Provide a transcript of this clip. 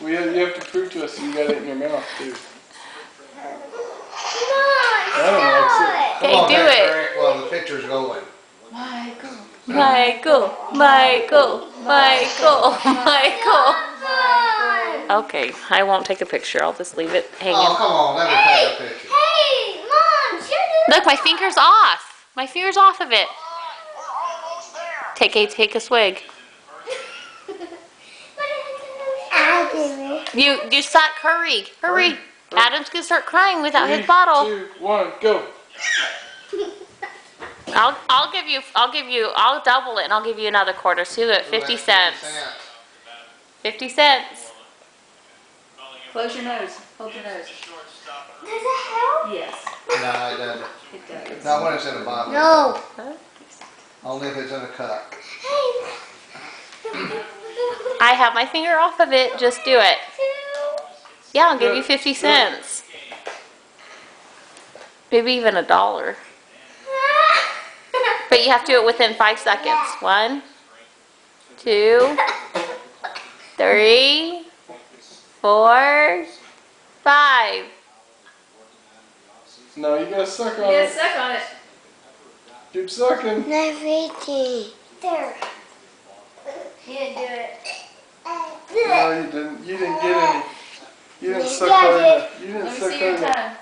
You have to prove to us that you got it in your mouth too. Adam likes it. Okay, Come on, do Dexter, it. Well, the picture's going. Michael. Michael, Michael, Michael, Michael. Okay, I won't take a picture. I'll just leave it Oh, hanging. come on, let me take a picture. Hey, Mom, you're doing Look, my finger's off. My finger's off of it. Take a swig. You suck. Hurry. Hurry. Adam's gonna start crying without 3, his bottle. 2, 1, go. I'll double it and I'll give you another quarter too at 50 cents. 50 cents. Close your nose. Hold your nose. Does it help? Yes, No, it doesn't. it does. Not when it's in a bottle. No. Only if it's in a cup. I have my finger off of it. Just do it. Yeah, I'll give you 50 cents. Maybe even $1. But you have to do it within 5 seconds. 1, 2, 3, 4, 5. No, you gotta suck on You gotta it. suck on it. Keep sucking. There. You didn't do it. No, you didn't. You didn't get any. You didn't suck Yeah, I hard did. enough. You didn't Let me suck see your hard enough. tongue.